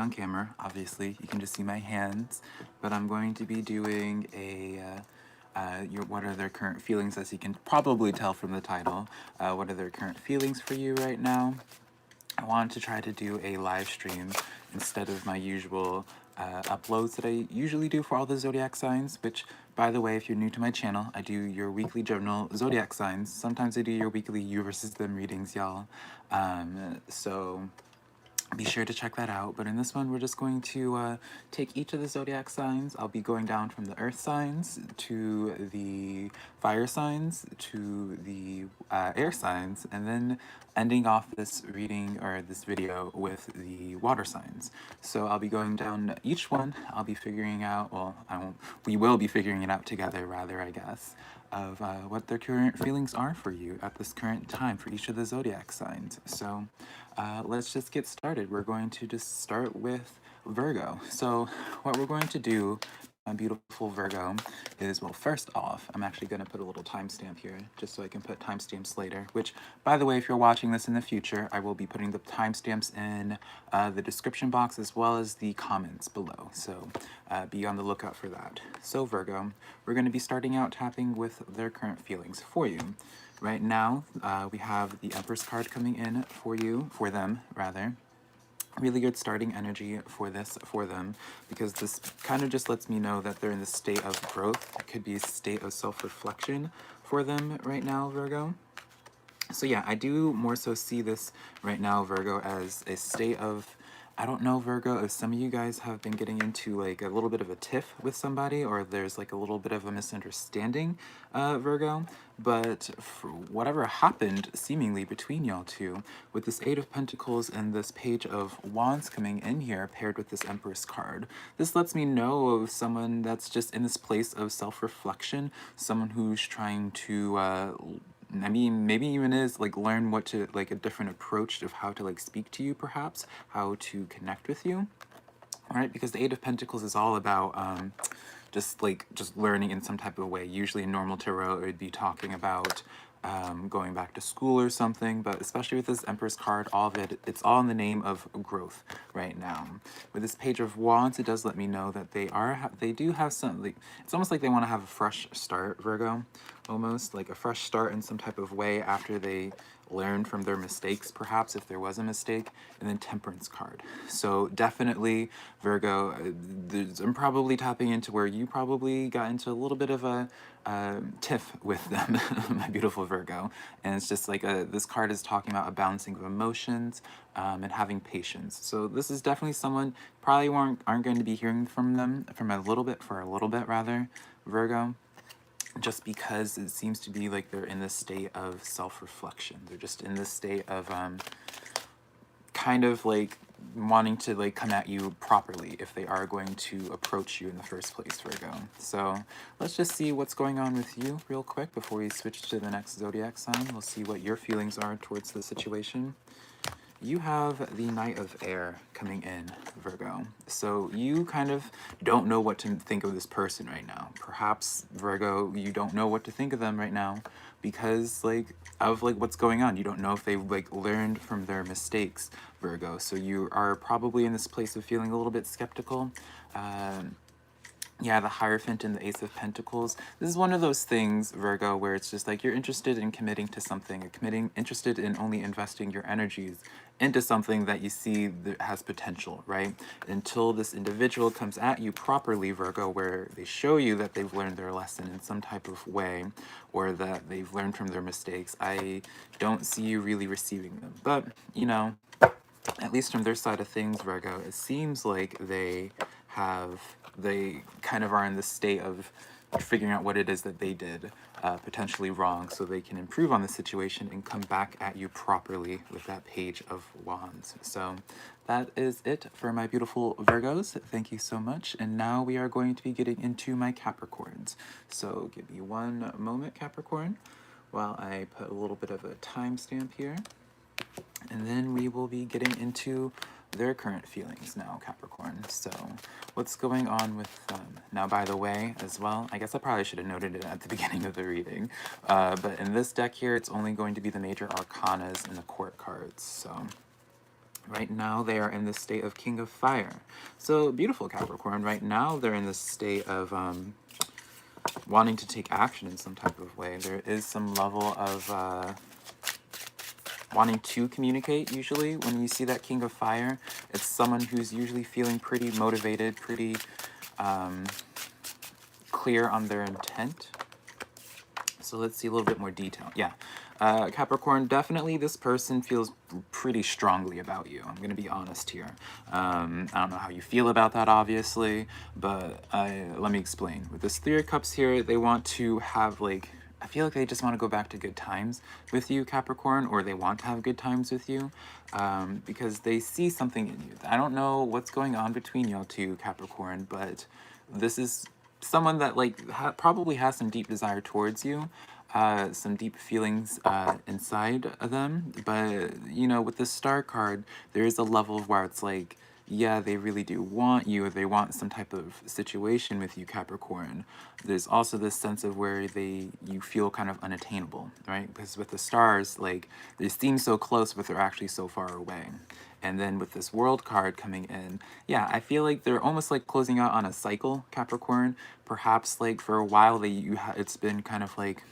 on camera. Obviously, you can just see my hands, but I'm going to be doing a what are their current feelings, as you can probably tell from the title. What are their current feelings for you right now? I wanted to try to do a live stream instead of my usual uploads that I usually do for all the zodiac signs, which, by the way, if you're new to my channel, I do your weekly general zodiac signs. Sometimes I do your weekly you versus them readings, y'all. So be sure to check that out. But in this one, we're just going to take each of the zodiac signs. I'll be going down from the earth signs to the fire signs to the air signs, and then ending off this reading or this video with the water signs. So I'll be going down each one. I'll be figuring out, well, I won't, we will be figuring it out together, rather, I guess, of what their current feelings are for you at this current time for each of the zodiac signs. So let's just get started. We're going to just start with Virgo. So what we're going to do, my beautiful Virgo, is, well, first off, I'm actually going to put a little timestamp here just so I can put timestamps later, which, by the way, if you're watching this in the future, I will be putting the timestamps in the description box as well as the comments below. So be on the lookout for that. So Virgo, we're going to be starting out tapping with their current feelings for you. Right now, we have the Empress card coming in for you, for them, rather. Really good starting energy for this, for them, because this kind of just lets me know that they're in the state of growth. It could be a state of self-reflection for them right now, Virgo. So yeah, I do more so see this right now, Virgo, as a state of, I don't know, Virgo, if some of you guys have been getting into like a little bit of a tiff with somebody, or there's like a little bit of a misunderstanding, Virgo, but for whatever happened seemingly between y'all two, with this Eight of Pentacles and this Page of Wands coming in here paired with this Empress card, this lets me know of someone that's just in this place of self-reflection, someone who's trying to I mean, maybe even is like learn what to, like, a different approach of how to like speak to you, perhaps how to connect with you. All right, because the Eight of Pentacles is all about just learning in some type of way. Usually in normal tarot, it would be talking about going back to school or something, but especially with this Empress card, all of it, it's all in the name of growth right now. With this Page of Wands, it does let me know that they do have some, like, it's almost like they want to have a fresh start, Virgo, almost like a fresh start in some type of way after they learn from their mistakes, perhaps, if there was a mistake. And then Temperance card. So definitely, Virgo, I'm probably tapping into where you probably got into a little bit of a tiff with them, my beautiful Virgo. And it's just like this card is talking about a balancing of emotions and having patience. So this is definitely someone probably aren't going to be hearing from them for a little bit, rather, Virgo, just because it seems to be like they're in this state of self-reflection. They're just in this state of kind of like wanting to like come at you properly if they are going to approach you in the first place, Virgo. So let's just see what's going on with you real quick before we switch to the next zodiac sign. We'll see what your feelings are towards the situation. You have the Knight of Air coming in, Virgo. So you kind of don't know what to think of this person right now. Perhaps, Virgo, you don't know what to think of them right now because of what's going on. You don't know if they've learned from their mistakes, Virgo. So you are probably in this place of feeling a little bit skeptical. Yeah, the Hierophant and the Ace of Pentacles. This is one of those things, Virgo, where it's just like you're interested in committing to something, interested in only investing your energies into something that you see that has potential, right? Until this individual comes at you properly, Virgo, where they show you that they've learned their lesson in some type of way, or that they've learned from their mistakes, I don't see you really receiving them. But, you know, at least from their side of things, Virgo, it seems like they kind of are in the state of figuring out what it is that they did potentially wrong, so they can improve on the situation and come back at you properly with that Page of Wands. So that is it for my beautiful Virgos. Thank you so much. And now we are going to be getting into my Capricorns. So give me one moment, Capricorn, while I put a little bit of a timestamp here. And then we will be getting into their current feelings now, Capricorn. So what's going on with them? Now, by the way, as well, I guess I probably should have noted it at the beginning of the reading, but in this deck here, it's only going to be the major arcanas and the court cards. So Right now, they are in the state of King of Fire. So, beautiful Capricorn. Right now, they're in the state of wanting to take action in some type of way. There is some level of wanting to communicate. Usually when you see that King of Fire, it's someone who's usually feeling pretty motivated, pretty clear on their intent. So let's see a little bit more detail. Yeah, Capricorn, definitely this person feels pretty strongly about you. I'm going to be honest here. I don't know how you feel about that, obviously, but let me explain. With this Three of Cups here, they want to have, like, I feel like they just want to go back to good times with you, Capricorn, or they want to have good times with you because they see something in you. I don't know what's going on between y'all two, Capricorn, but this is someone that, like, probably has some deep desire towards you, some deep feelings inside of them. But, you know, with the Star card, there is a level of where it's like, yeah, they really do want you, or they want some type of situation with you, Capricorn. There's also this sense of where you feel kind of unattainable, right? Because with the stars, like, they seem so close, but they're actually so far away. And then with this World card coming in, yeah, I feel like they're almost like closing out on a cycle, Capricorn. Perhaps like for a while it's been kind of like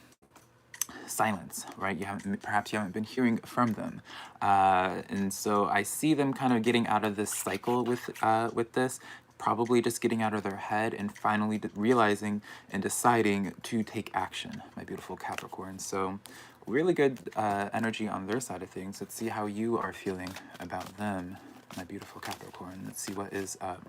silence, right? Perhaps you haven't been hearing from them, and so I see them kind of getting out of this cycle with this. Probably just getting out of their head and finally realizing and deciding to take action, my beautiful Capricorn. So really good energy on their side of things. Let's see how you are feeling about them, my beautiful Capricorn. Let's see what is up.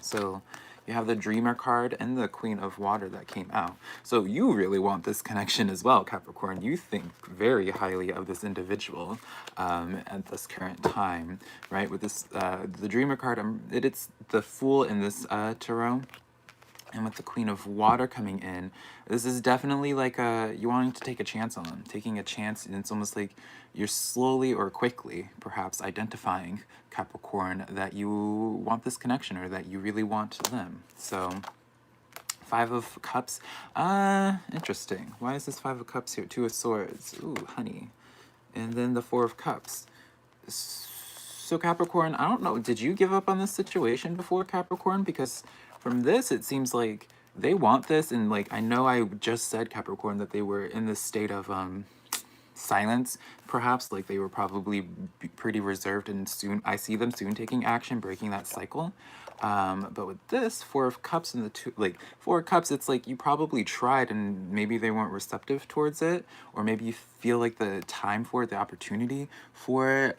So you have the Dreamer card and the Queen of Water that came out. So you really want this connection as well, Capricorn. You think very highly of this individual at this current time, right? With this, the Dreamer card, it's the Fool in this tarot. And with the Queen of Water coming in, this is definitely like you wanting to take a chance on them. Taking a chance, and it's almost like you're slowly or quickly, perhaps, identifying, Capricorn, that you want this connection or that you really want them. So, Five of Cups. Interesting. Why is this Five of Cups here? Two of Swords. Ooh, honey. And then the Four of Cups. So Capricorn, I don't know, did you give up on this situation before, Capricorn? Because from this, it seems like they want this, and like I know I just said, Capricorn, that they were in this state of silence, perhaps, like they were probably pretty reserved, and soon I see them soon taking action, breaking that cycle. But with this Four of Cups and Four of Cups, it's like you probably tried and maybe they weren't receptive towards it, or maybe you feel like the time for it, the opportunity for it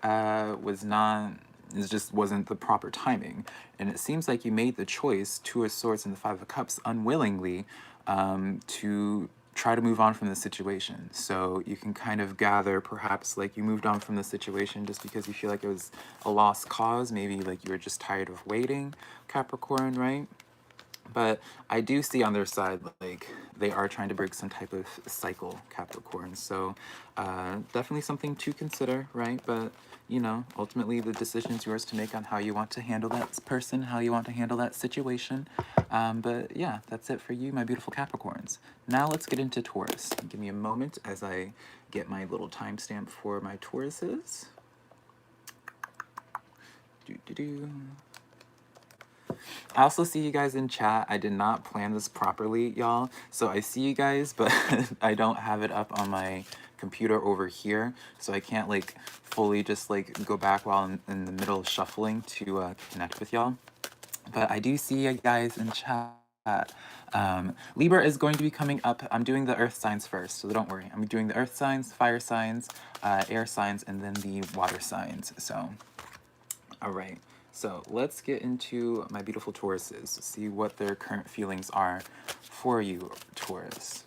it just wasn't the proper timing. And it seems like you made the choice, Two of Swords and the Five of Cups, unwillingly, to try to move on from the situation. So you can kind of gather, perhaps, like you moved on from the situation just because you feel like it was a lost cause. Maybe like you were just tired of waiting, Capricorn, right? But I do see on their side, like, they are trying to break some type of cycle, Capricorn. So definitely something to consider, right? But, you know, ultimately the decision is yours to make on how you want to handle that person, how you want to handle that situation. But yeah, that's it for you, my beautiful Capricorns. Now let's get into Taurus. Give me a moment as I get my little timestamp for my Tauruses. I also see you guys in chat. I did not plan this properly, y'all. So I see you guys, but I don't have it up on my computer over here. So I can't like fully just like go back while I'm in the middle of shuffling to connect with y'all. But I do see you guys in chat. Libra is going to be coming up. I'm doing the earth signs first, so don't worry. I'm doing the earth signs, fire signs, air signs, and then the water signs. So, all right. So let's get into my beautiful Tauruses, see what their current feelings are for you, Taurus.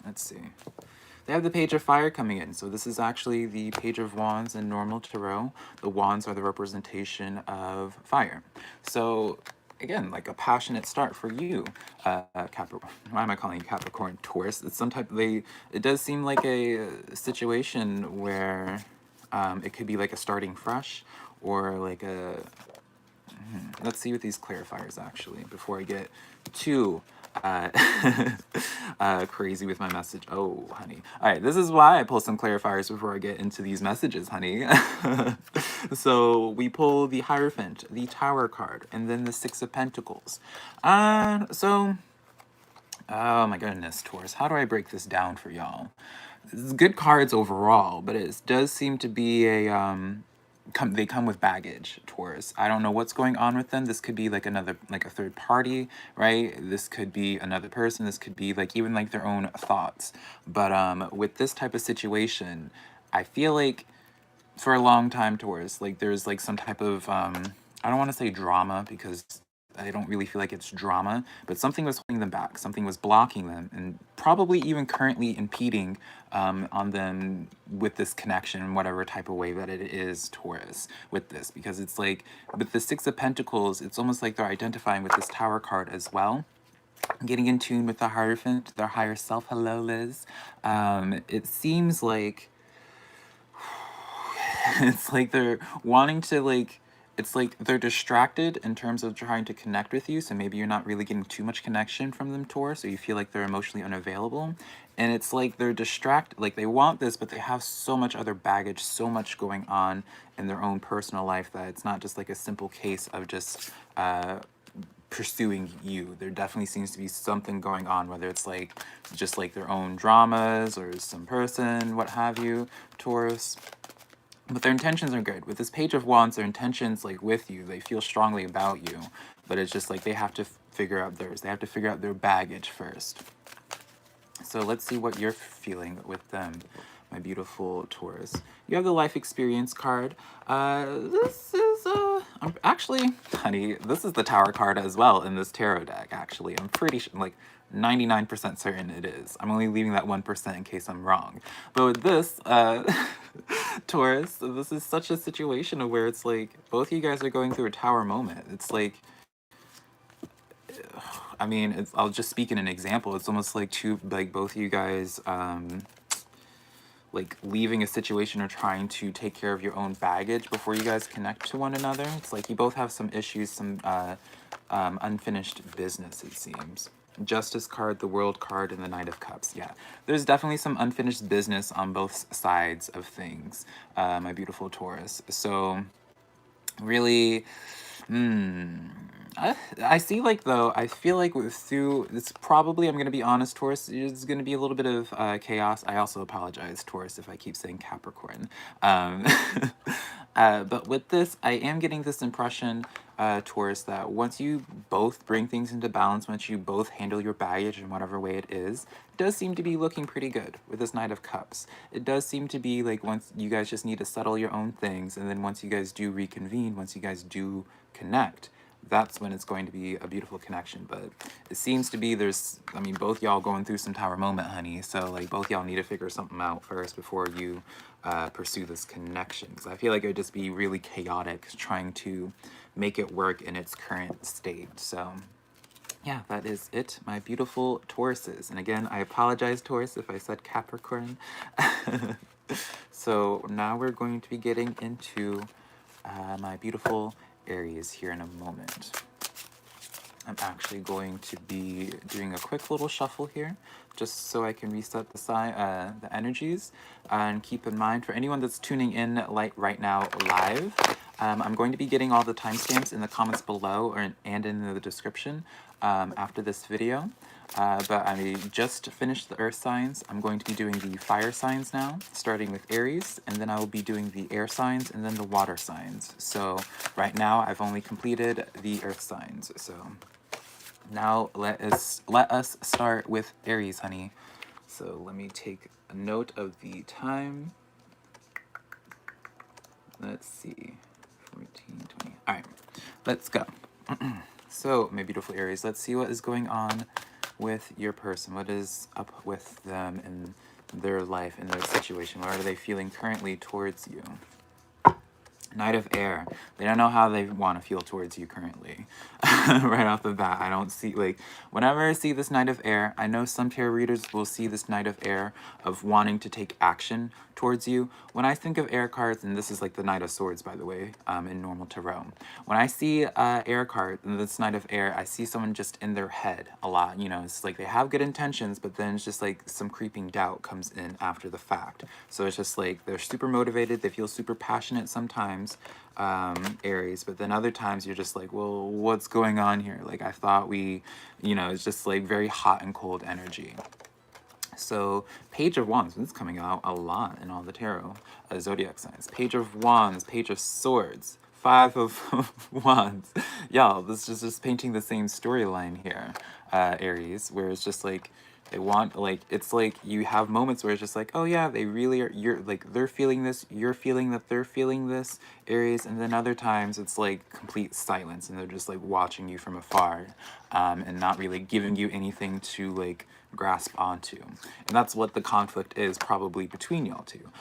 Let's see. They have the Page of Fire coming in. So this is actually the Page of Wands in normal tarot. The wands are the representation of fire. So again, like a passionate start for you, Capricorn. Why am I calling you Capricorn? Taurus. It's some type. It does seem like a situation where it could be like a starting fresh, or like a. Let's see with these clarifiers actually before I get too Crazy with my message. Oh, honey. All right, this is why I pull some clarifiers before I get into these messages, honey. So we pull the Hierophant, the Tower card, and then the Six of Pentacles. So, oh my goodness, Taurus, how do I break this down for y'all? It's good cards overall, but it does seem to be a they come with baggage, Taurus. I don't know what's going on with them. This could be like another, like a third party, right? This could be another person. This could be like even like their own thoughts. But with this type of situation, I feel like for a long time, Taurus, like there's like some type of I don't want to say drama because I don't really feel like it's drama, but something was holding them back. Something was blocking them, and probably even currently impeding on them with this connection, whatever type of way that it is, Taurus, with this. Because it's like with the Six of Pentacles, it's almost like they're identifying with this Tower card as well. Getting in tune with the Hierophant, their higher self. Hello, Liz. It seems like it's like they're wanting to like it's like they're distracted in terms of trying to connect with you, so maybe you're not really getting too much connection from them, Taurus, so you feel like they're emotionally unavailable. And it's like they're distracted, like they want this, but they have so much other baggage, so much going on in their own personal life that it's not just like a simple case of just pursuing you. There definitely seems to be something going on, whether it's like just like their own dramas or some person, what have you, Taurus. But their intentions are good. With this Page of Wands, their intentions, like, with you, they feel strongly about you. But it's just, like, they have to figure out theirs. They have to figure out their baggage first. So let's see what you're feeling with them, my beautiful Taurus. You have the Life Experience card. This is, actually, honey, this is the Tower card as well in this tarot deck, actually. I'm pretty sure, like, 99% certain it is. I'm only leaving that 1% in case I'm wrong. But with this, Taurus, this is such a situation of where it's like both of you guys are going through a Tower moment. It's like, I mean, I'll just speak in an example. It's almost like both of you guys, like leaving a situation or trying to take care of your own baggage before you guys connect to one another. It's like you both have some issues, some unfinished business, it seems. Justice card, the World card, and the Knight of Cups. Yeah, there's definitely some unfinished business on both sides of things, my beautiful Taurus. So, really, I see, like, though, I feel like through, it's probably, I'm going to be honest, Taurus, there's going to be a little bit of chaos. I also apologize, Taurus, if I keep saying Capricorn. But with this, I am getting this impression, Taurus, that once you both bring things into balance, once you both handle your baggage in whatever way it does seem to be looking pretty good with this Knight of Cups. It does seem to be like once you guys just need to settle your own things, and then once you guys do reconvene, once you guys do connect, that's when it's going to be a beautiful connection. But it seems to be I mean, both y'all going through some Tower moment, honey. So, like, both y'all need to figure something out first before you pursue this connection. Because I feel like it would just be really chaotic trying to make it work in its current state. So, yeah, that is it, my beautiful Tauruses. And again, I apologize, Taurus, if I said Capricorn. So now we're going to be getting into my beautiful Aries here in a moment. I'm actually going to be doing a quick little shuffle here, just so I can reset the energies. And keep in mind, for anyone that's tuning in right now live, I'm going to be getting all the timestamps in the comments below and in the description after this video. But I just finished the earth signs. I'm going to be doing the fire signs now, starting with Aries, and then I will be doing the air signs and then the water signs. So right now I've only completed the earth signs. So now let us start with Aries, honey. So let me take a note of the time. Let's see, 14, 20. All right, let's go. So, my beautiful Aries, let's see what is going on with your person. What is up with them in their life, in their situation? What are they feeling currently towards you? Knight of Air. They don't know how they want to feel towards you currently. Right off the bat, I don't see, like, whenever I see this Knight of Air, I know some tarot readers will see this Knight of Air of wanting to take action towards you. When I think of air cards, and this is like the Knight of Swords, by the way, in normal tarot. When I see air card, and this Knight of Air, I see someone just in their head a lot. You know, it's like they have good intentions, but then it's just like some creeping doubt comes in after the fact. So it's just like they're super motivated, they feel super passionate sometimes, Aries, but then other times you're just like, well, what's going on here? Like, I thought we, you know, it's just like very hot and cold energy. So Page of Wands, this is coming out a lot in all the tarot zodiac signs. Page of Wands, Page of Swords, Five of Wands. Y'all, this is just painting the same storyline here, Aries, where it's just like they want, like, it's like you have moments where it's just like, oh yeah, they really are, you're like, they're feeling this, you're feeling that they're feeling this, Aries, and then other times it's like complete silence and they're just like watching you from afar, and not really giving you anything to like grasp onto. And that's what the conflict is probably between y'all two.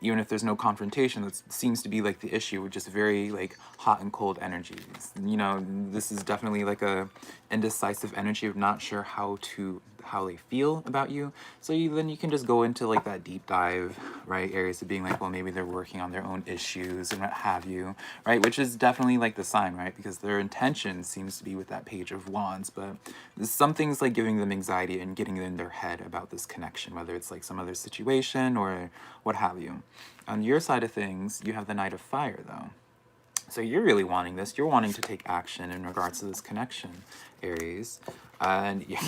Even if there's no confrontation, that seems to be like the issue with just very like hot and cold energies. You know, this is definitely like a indecisive energy of not sure how they feel about you. So then you can just go into like that deep dive, right, Areas of being like, well, maybe they're working on their own issues and what have you, right, which is definitely like the sign, right, because their intention seems to be with that Page of Wands, but something's like giving them anxiety and getting in their head about this connection, whether it's like some other situation or what have you. On your side of things, you have the Knight of Fire, though. So you're really wanting this. You're wanting to take action in regards to this connection, Aries. And yeah,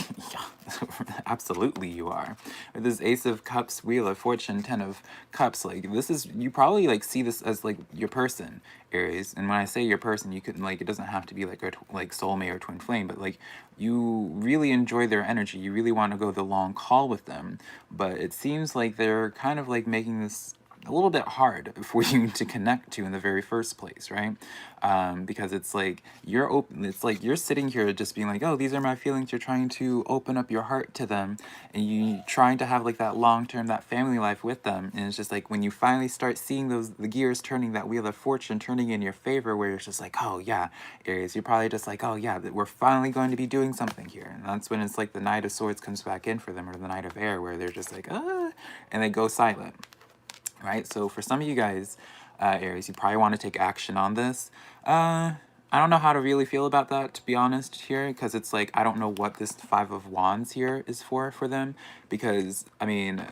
absolutely you are. With this Ace of Cups, Wheel of Fortune, Ten of Cups, like this is, you probably like see this as like your person, Aries. And when I say your person, you could like, it doesn't have to be like a like soulmate or twin flame, but like you really enjoy their energy. You really want to go the long haul with them. But it seems like they're kind of like making this a little bit hard for you to connect to in the very first place, right? Because it's like you're open, it's like you're sitting here just being like, oh, these are my feelings. You're trying to open up your heart to them, and you trying to have like that long-term, that family life with them. And it's just like when you finally start seeing the gears turning, that Wheel of Fortune turning in your favor, where it's just like, oh yeah, Aries, you're probably just like, oh yeah, we're finally going to be doing something here. And that's when it's like the Knight of Swords comes back in for them, or the Knight of Air, where they're just like, ah, and they go silent. Right, so for some of you guys, Aries, you probably want to take action on this. I don't know how to really feel about that, to be honest, here, because it's like, I don't know what this Five of Wands here is for them, because, I mean,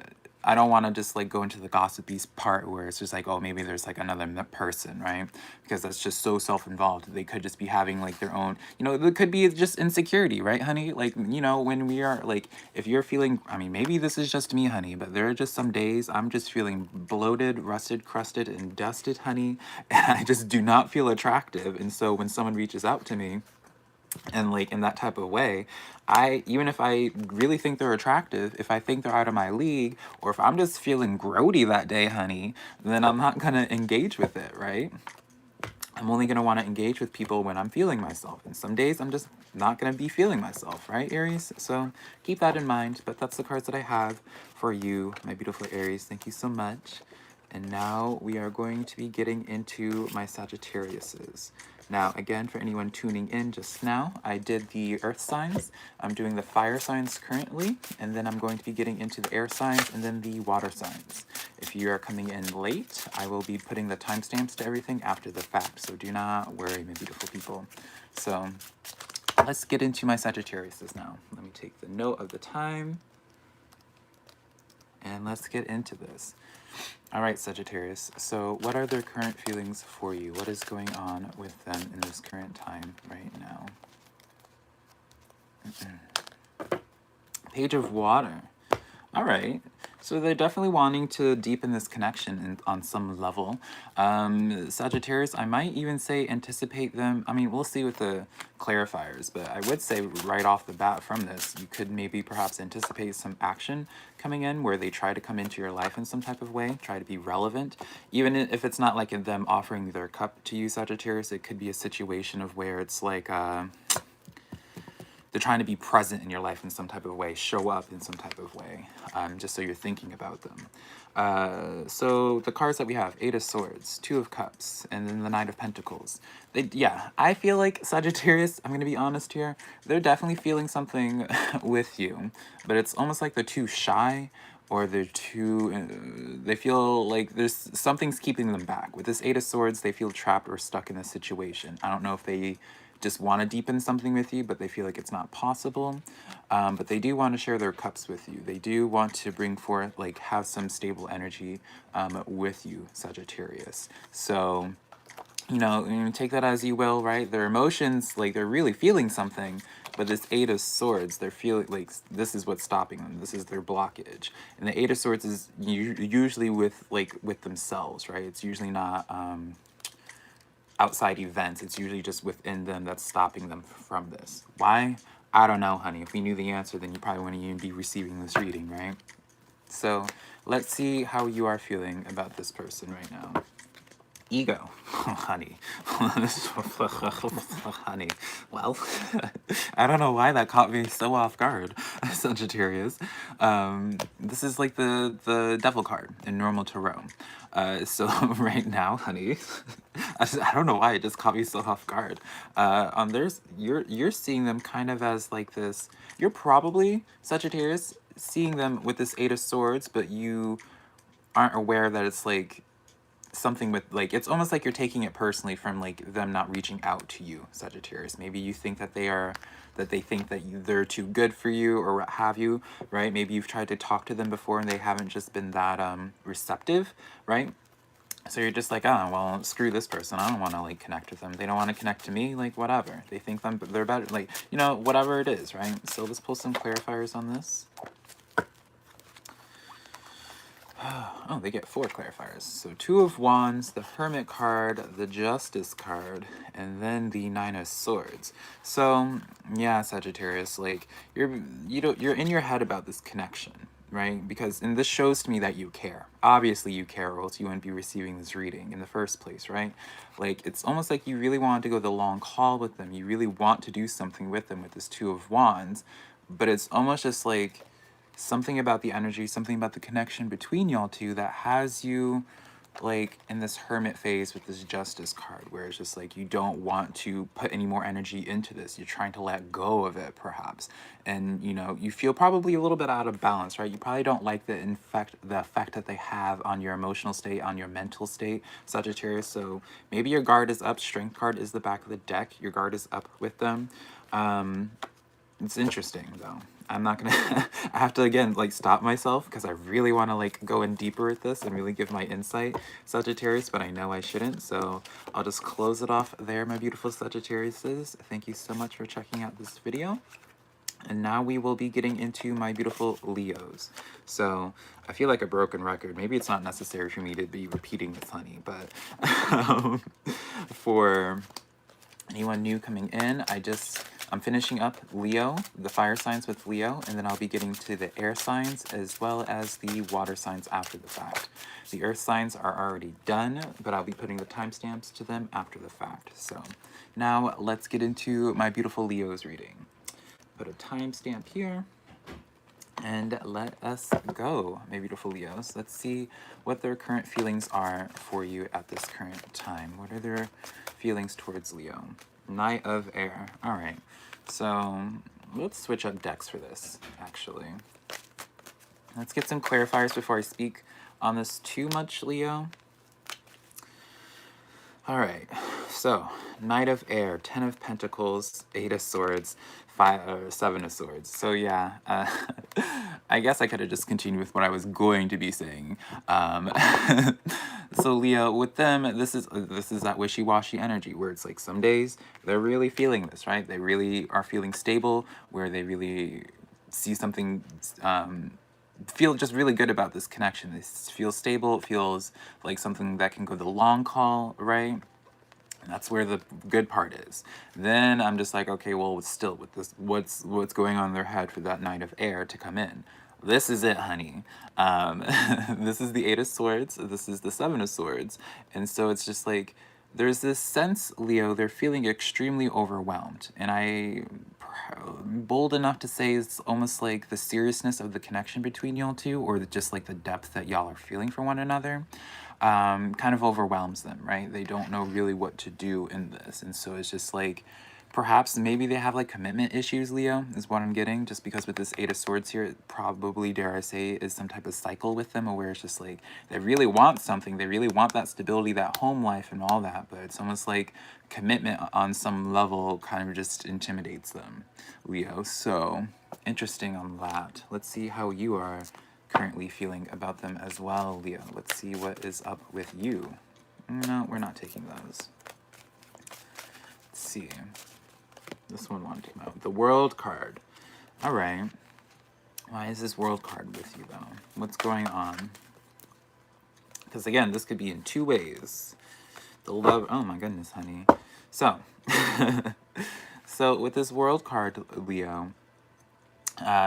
I don't want to just like go into the gossipy part where it's just like, oh, maybe there's like another person, right? Because that's just so self-involved. They could just be having like their own, you know, it could be just insecurity, right, honey? Like, you know, when we are like, if you're feeling, I mean, maybe this is just me, honey, but there are just some days I'm just feeling bloated, rusted, crusted, and dusted, honey, and I just do not feel attractive. And so when someone reaches out to me, and like in that type of way, even if I really think they're attractive, if I think they're out of my league, or if I'm just feeling grody that day, honey, then I'm not gonna engage with it, right? I'm only gonna want to engage with people when I'm feeling myself, and some days I'm just not gonna be feeling myself, right, Aries? So keep that in mind. But that's the cards that I have for you, my beautiful Aries. Thank you so much. And now we are going to be getting into my Sagittariuses. Now, again, for anyone tuning in just now, I did the earth signs. I'm doing the fire signs currently, and then I'm going to be getting into the air signs and then the water signs. If you are coming in late, I will be putting the timestamps to everything after the fact, so do not worry, my beautiful people. So let's get into my Sagittariuses now. Let me take the note of the time, and let's get into this. All right, Sagittarius. So what are their current feelings for you? What is going on with them in this current time right now? Page of Water. All right. So they're definitely wanting to deepen this connection on some level. Sagittarius, I might even say anticipate them. I mean, we'll see with the clarifiers, but I would say right off the bat from this, you could maybe perhaps anticipate some action coming in where they try to come into your life in some type of way, try to be relevant. Even if it's not like them offering their cup to you, Sagittarius, it could be a situation of where it's like... they're trying to be present in your life in some type of way, show up in some type of way, just so you're thinking about them. So the cards that we have, Eight of Swords, Two of Cups, and then the Knight of Pentacles. Yeah, I feel like Sagittarius, I'm going to be honest here, they're definitely feeling something with you, but it's almost like they're too shy, or they're too, they feel like there's something's keeping them back. With this Eight of Swords, they feel trapped or stuck in a situation. I don't know if they just want to deepen something with you, but they feel like it's not possible. But they do want to share their cups with you. They do want to bring forth, like, have some stable energy with you, Sagittarius. So, you know, take that as you will, right? Their emotions, like, they're really feeling something, but this Eight of Swords, they're feeling like this is what's stopping them. This is their blockage. And the Eight of Swords is usually with themselves, right? It's usually not outside events. It's usually just within them that's stopping them from this. Why? I don't know, honey. If we knew the answer, then you probably wouldn't even be receiving this reading, right? So let's see how you are feeling about this person right now. Ego. Oh, honey. Honey. Well, I don't know why that caught me so off guard, Sagittarius. This is like the devil card in normal tarot. So right now, honey, I don't know why it just caught me so off guard. You're seeing them kind of as like this. You're probably, Sagittarius, seeing them with this Eight of Swords, but you aren't aware that it's like something with, like, it's almost like you're taking it personally from, like, them not reaching out to you, Sagittarius. Maybe you think that they think that they're too good for you, or what have you, right? Maybe you've tried to talk to them before and they haven't just been that receptive, right? So you're just like, oh, well, screw this person. I don't want to, like, connect with them. They don't want to connect to me. Like, whatever. They think they're better. Like, you know, whatever it is, right? So let's pull some clarifiers on this. Oh, they get 4 clarifiers. So Two of Wands, the Hermit card, the Justice card, and then the Nine of Swords. So yeah, Sagittarius, like you're in your head about this connection, right? Because, and this shows to me that you care. Obviously you care, or else you wouldn't be receiving this reading in the first place, right? Like, it's almost like you really want to go the long haul with them. You really want to do something with them with this Two of Wands, but it's almost just like something about the energy, something about the connection between y'all two that has you, like, in this hermit phase with this Justice card, where it's just like you don't want to put any more energy into this. You're trying to let go of it, perhaps. And, you know, you feel probably a little bit out of balance, right? You probably don't like the effect that they have on your emotional state, on your mental state, Sagittarius. So maybe your guard is up. Strength card is the back of the deck. Your guard is up with them. It's interesting, though. I'm not gonna I have to, again, like, stop myself because I really want to, like, go in deeper with this and really give my insight, Sagittarius, but I know I shouldn't, so I'll just close it off there, my beautiful Sagittariuses. Thank you so much for checking out this video. And now we will be getting into my beautiful Leos. So I feel like a broken record. Maybe it's not necessary for me to be repeating this, honey, but for anyone new coming in, I'm finishing up Leo, the fire signs with Leo, and then I'll be getting to the air signs as well as the water signs after the fact. The earth signs are already done, but I'll be putting the timestamps to them after the fact. So now let's get into my beautiful Leos reading. Put a timestamp here. And let us go, my beautiful Leos. Let's see what their current feelings are for you at this current time. What are their feelings towards Leo? Knight of Air. All right. So let's switch up decks for this, actually. Let's get some clarifiers before I speak on this too much, Leo. All right. So Knight of Air, 10 of Pentacles, 8 of Swords, 7 of Swords. So yeah, I guess I could have just continued with what I was going to be saying. So Leo, with them, this is that wishy-washy energy where it's like some days they're really feeling this, right? They really are feeling stable, where they really see something, feel just really good about this connection. This feels stable. It feels like something that can go the long haul, right? That's where the good part is. Then I'm just like, okay, well, still with this, what's going on in their head for that Knight of Air to come in? This is it, honey. This is the 8 of Swords. This is the 7 of Swords. And so it's just like, there's this sense, Leo, they're feeling extremely overwhelmed. And bold enough to say it's almost like the seriousness of the connection between y'all two, or just like the depth that y'all are feeling for one another, kind of overwhelms them, right? They don't know really what to do in this. And so it's just like, perhaps maybe they have like commitment issues, Leo, is what I'm getting. Just because with this Eight of Swords here, it probably, dare I say, is some type of cycle with them, where it's just like they really want something. They really want that stability, that home life and all that. But it's almost like commitment on some level kind of just intimidates them, Leo. So interesting on that. Let's see how you are currently feeling about them as well, Leo. Let's see what is up with you. No, we're not taking those. Let's see. This one wanted to come out. The World card. All right. Why is this World card with you, though? What's going on? Because, again, this could be in two ways. The love... Oh, my goodness, honey. So, so with this World card, Leo,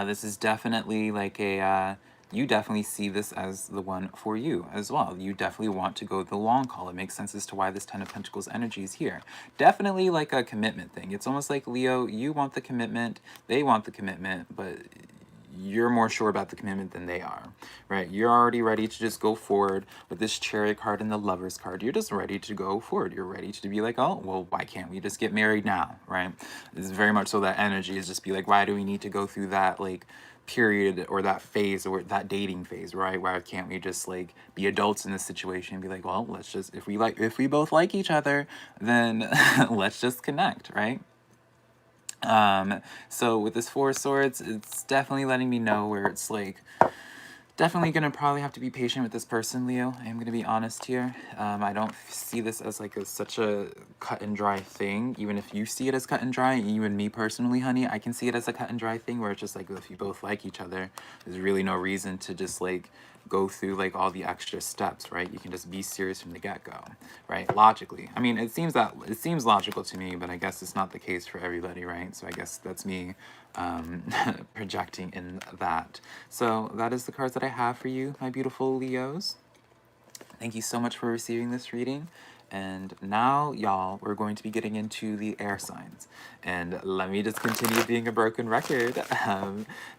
this is definitely like a... you definitely see this as the one for you as well. You definitely want to go the long haul. It makes sense as to why this Ten of Pentacles energy is here. Definitely like a commitment thing. It's almost like, Leo, you want the commitment, they want the commitment, but you're more sure about the commitment than they are, right? You're already ready to just go forward with this Chariot card and the Lovers card. You're just ready to go forward. You're ready to be like, oh, well, why can't we just get married now, right? It's very much so that energy is just be like, why do we need to go through that, like, period or that phase or that dating phase, right? Why can't we just like be adults in this situation and be like, well, let's just, if we both like each other, then let's just connect, right? So with this Four of Swords, it's definitely letting me know where it's like, definitely gonna probably have to be patient with this person, Leo. I am gonna be honest here. I don't see this as like such a cut and dry thing. Even if you see it as cut and dry, even me personally, honey, I can see it as a cut and dry thing where it's just like, if you both like each other, there's really no reason to just like go through like all the extra steps, right? You can just be serious from the get-go, right? Logically. I mean, it seems logical to me, but I guess it's not the case for everybody, right? So I guess that's me projecting in that. So that is the cards that I have for you, my beautiful Leos. Thank you so much for receiving this reading. And now, y'all, we're going to be getting into the air signs. And let me just continue being a broken record.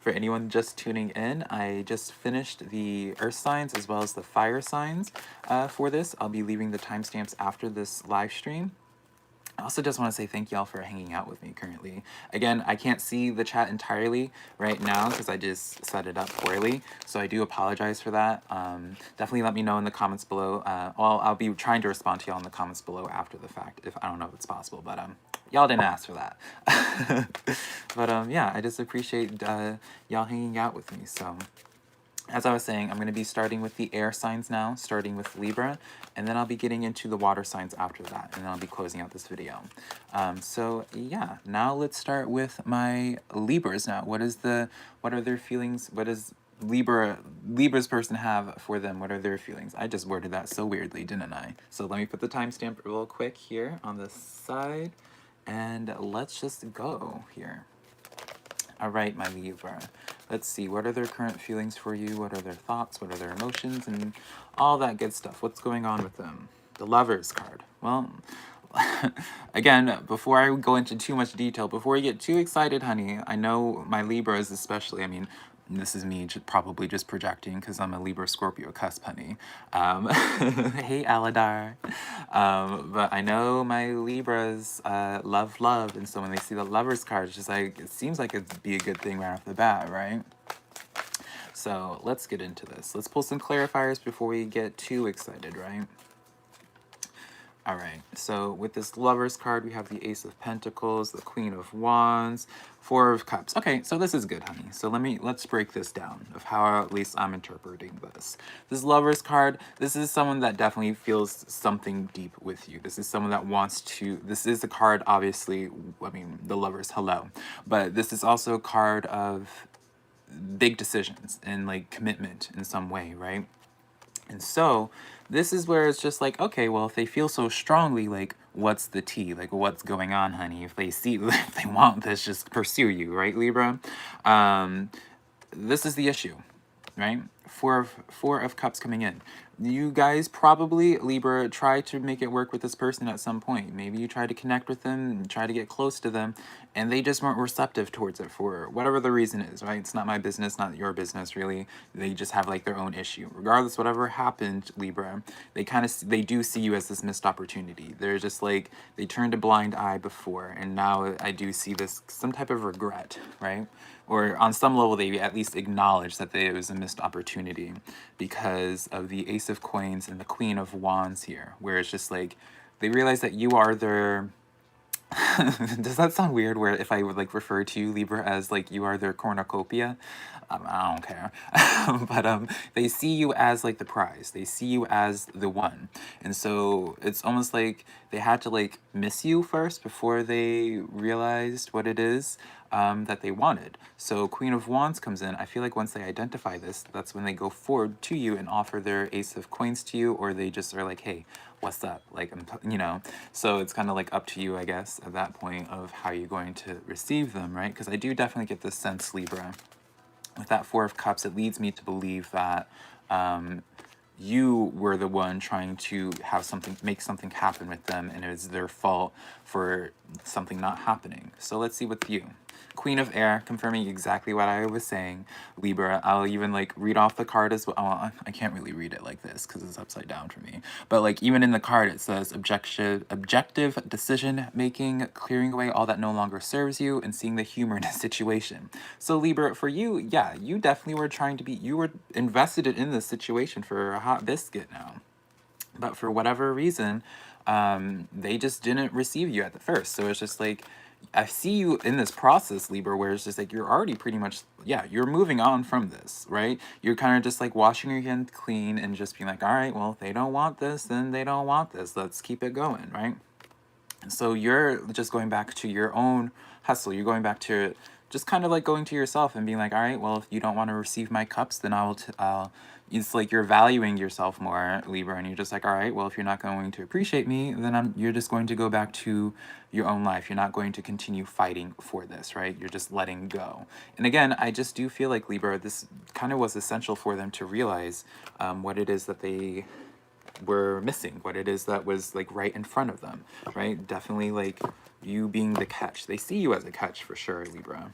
For anyone just tuning in, I just finished the earth signs as well as the fire signs for this. I'll be leaving the timestamps after this live stream. I also just want to say thank y'all for hanging out with me currently. Again, I can't see the chat entirely right now because I just set it up poorly, so I do apologize for that. Definitely let me know in the comments below. Well, I'll be trying to respond to y'all in the comments below after the fact, if I don't know if it's possible, but y'all didn't ask for that. But yeah, I just appreciate y'all hanging out with me. So as I was saying, I'm going to be starting with the air signs now, starting with Libra, and then I'll be getting into the water signs after that, and then I'll be closing out this video. So yeah, now let's start with my Libras now. What are their feelings? What does Libra's person have for them? What are their feelings? I just worded that so weirdly, didn't I? So let me put the timestamp real quick here on the side, and let's just go here. All right, my Libra. Let's see, what are their current feelings for you? What are their thoughts? What are their emotions? And all that good stuff. What's going on with them? The Lovers card. Well, again, before I go into too much detail, before you get too excited, honey, I know my Libras especially, I mean, this is me probably just projecting because I'm a Libra Scorpio cusp, honey. Hey, Aladar. But I know my Libras love, and so when they see the Lovers card, it's just like, it seems like it'd be a good thing right off the bat, right? So let's get into this. Let's pull some clarifiers before we get too excited, right? All right, so with this Lovers card, we have the Ace of Pentacles, the Queen of Wands, Four of Cups. Okay, so this is good, honey. So let's break this down of how at least I'm interpreting this. This Lovers card, this is someone that definitely feels something deep with you. This is someone that wants to, this is a card, obviously, I mean, the Lovers, hello. But this is also a card of big decisions and like commitment in some way, right? And so this is where it's just like, okay, well, if they feel so strongly, like, what's the tea? Like, what's going on, honey? If they see, if they want this, just pursue you, right, Libra? This is the issue, right? Four of Cups coming in. you guys probably, Libra, try to make it work with this person at some point. Maybe you try to connect with them and try to get close to them, and they just weren't receptive towards it for whatever the reason is, right? It's not my business, not your business, really. They just have like their own issue. Regardless, whatever happened, Libra, they do see you as this missed opportunity. They're just like, they turned a blind eye before, and now I do see this, some type of regret, right? Or on some level, they at least acknowledge that it was a missed opportunity because of the Ace of Coins and the Queen of Wands here, where it's just like, they realize that you are their... Does that sound weird where if I would like refer to you, Libra, as like you are their cornucopia? I don't care. But they see you as like the prize. They see you as the one. And so it's almost like they had to like miss you first before they realized what it is that they wanted. So Queen of Wands comes in. I feel like once they identify this, that's when they go forward to you and offer their Ace of Coins to you, or they just are like, hey, what's up? Like, you know, so it's kind of like up to you, I guess, at that point of how you're going to receive them, right? Because I do definitely get this sense, Libra. With that Four of Cups, it leads me to believe that you were the one trying to have something, make something happen with them, and it was their fault for something not happening. So let's see with you. Queen of Air, confirming exactly what I was saying. Libra, I'll even like read off the card as well. Oh, I can't really read it like this because it's upside down for me. But like even in the card, it says objective decision making, clearing away all that no longer serves you, and seeing the humor in a situation. So Libra, for you, yeah, you definitely were trying to be, you were invested in this situation for a hot biscuit now. But for whatever reason, they just didn't receive you at the first. So it's just like, I see you in this process, Libra, where it's just like you're already pretty much, yeah, you're moving on from this, right? You're kind of just like washing your hands clean and just being like, all right, well, if they don't want this, then they don't want this. Let's keep it going, right? So you're just going back to your own hustle. You're going back to just kind of like going to yourself and being like, all right, well, if you don't want to receive my cups, then I'll it's like you're valuing yourself more, Libra, and you're just like, all right, well, if you're not going to appreciate me, then you're just going to go back to your own life. You're not going to continue fighting for this, right? You're just letting go. And again, I just do feel like, Libra, this kind of was essential for them to realize what it is that they were missing, what it is that was like right in front of them, right? Definitely like you being the catch. They see you as a catch for sure, Libra.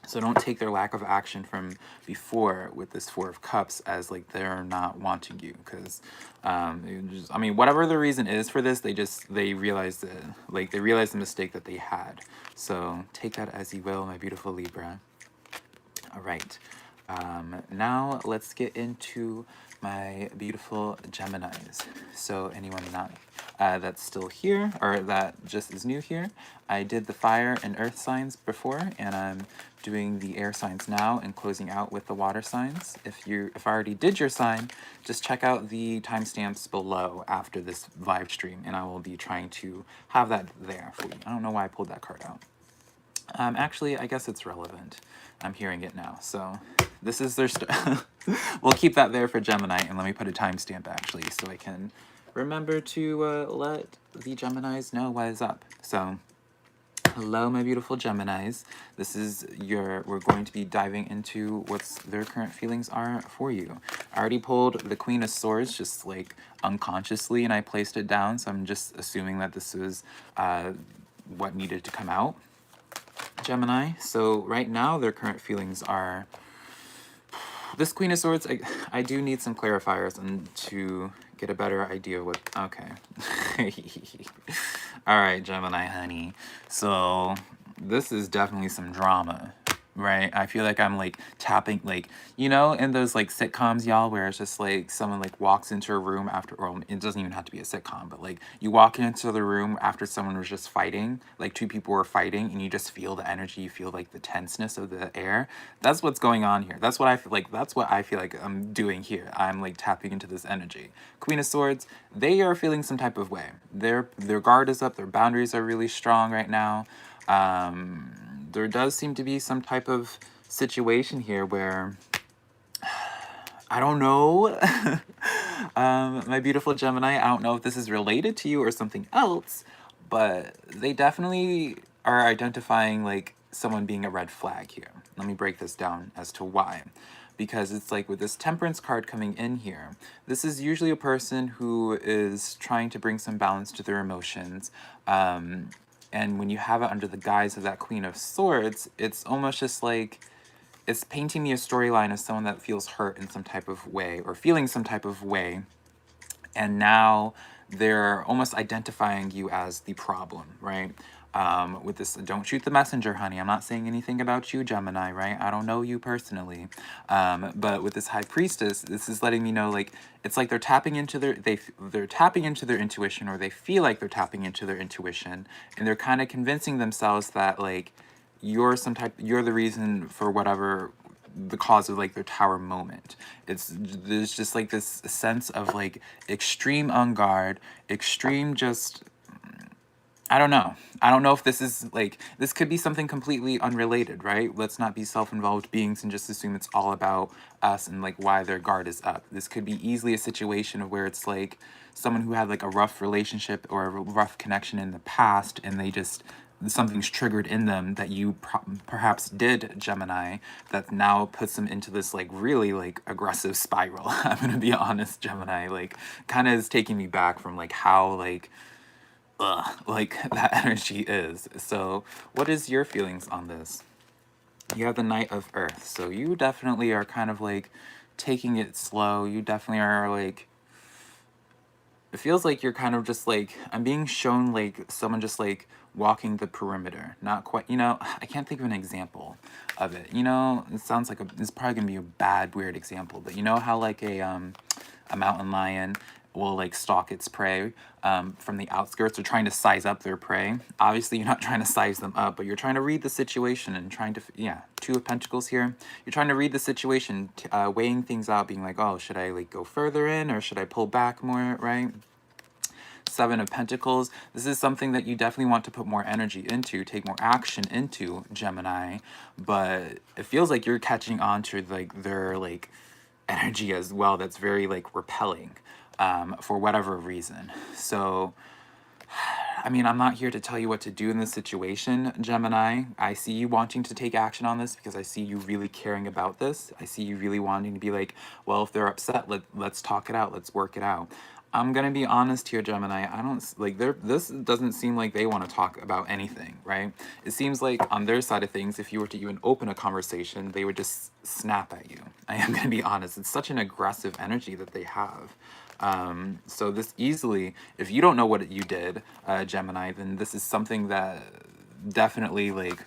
So don't take their lack of action from before with this Four of Cups as like they're not wanting you, because I mean, whatever the reason is for this, they realized it, like they realized the mistake that they had. So take that as you will, my beautiful Libra. All right, now let's get into my beautiful Geminis. So anyone not that's still here, or that just is new here, I did the fire and earth signs before, and I'm doing the air signs now and closing out with the water signs. If I already did your sign, just check out the timestamps below after this live stream, and I will be trying to have that there for you. I don't know why I pulled that card out. Actually, I guess it's relevant. I'm hearing it now. So this is their we'll keep that there for Gemini, and let me put a timestamp actually so I can remember to let the Geminis know what is up. So hello, my beautiful Geminis. This is we're going to be diving into what's their current feelings are for you. I already pulled the Queen of Swords just like unconsciously, and I placed it down, so I'm just assuming that this is what needed to come out. Gemini, so right now their current feelings are this Queen of Swords. I do need some clarifiers and to get a better idea what, okay. All right, Gemini honey, so this is definitely some drama, right? I feel like I'm like tapping, like, you know, in those like sitcoms, y'all, where it's just like someone like walks into a room after, or it doesn't even have to be a sitcom, but like you walk into the room after someone was just fighting, like two people were fighting, and you just feel the energy, you feel like the tenseness of the air. That's what's going on here. That's what I feel like. That's what I feel like I'm doing here. I'm like tapping into this energy. Queen of Swords, they are feeling some type of way. Their guard is up. Their boundaries are really strong right now. There does seem to be some type of situation here where, I don't know, my beautiful Gemini, I don't know if this is related to you or something else, but they definitely are identifying like someone being a red flag here. Let me break this down as to why. because it's like with this Temperance card coming in here, this is usually a person who is trying to bring some balance to their emotions. And when you have it under the guise of that Queen of Swords, it's almost just like it's painting me a storyline of someone that feels hurt in some type of way or feeling some type of way. And now they're almost identifying you as the problem, right? With this, don't shoot the messenger, honey. I'm not saying anything about you, Gemini, right? I don't know you personally. But with this High Priestess, this is letting me know, like, it's like they're tapping into they're tapping into their intuition, or they feel like they're tapping into their intuition, and they're kind of convincing themselves that, like, you're the reason for whatever the cause of like their tower moment. There's just like this sense of like extreme on guard, extreme just I don't know. I don't know if this is like, this could be something completely unrelated, right? Let's not be self-involved beings and just assume it's all about us and like why their guard is up. This could be easily a situation of where it's like someone who had like a rough relationship or a rough connection in the past, and they just, something's triggered in them that you perhaps did, Gemini, that now puts them into this like really like aggressive spiral. I'm gonna be honest, Gemini, like kind of is taking me back from like how like like that energy is. So what is your feelings on this? You have the Knight of Earth, so you definitely are kind of like taking it slow. You definitely are like, it feels like you're kind of just like, I'm being shown like someone just like walking the perimeter, not quite, you know, I can't think of an example of it, you know. It sounds like it's probably gonna be a bad weird example, but you know how like a mountain lion will like stalk its prey from the outskirts. They're trying to size up their prey. Obviously, you're not trying to size them up, but you're trying to read the situation and trying to, yeah, Two of Pentacles here. You're trying to read the situation, weighing things out, being like, oh, should I like go further in or should I pull back more, right? Seven of Pentacles. This is something that you definitely want to put more energy into, take more action into, Gemini, but it feels like you're catching on to like their like energy as well that's very like repelling for whatever reason. So I mean, I'm not here to tell you what to do in this situation, Gemini. I see you wanting to take action on this because I see you really caring about this. I see you really wanting to be like, well, if they're upset, let's talk it out, let's work it out. I'm gonna be honest here, Gemini. I don't like this doesn't seem like they want to talk about anything, right? It seems like on their side of things, if you were to even open a conversation, they would just snap at you. I am gonna be honest. It's such an aggressive energy that they have. So this easily, if you don't know what you did, Gemini, then this is something that definitely like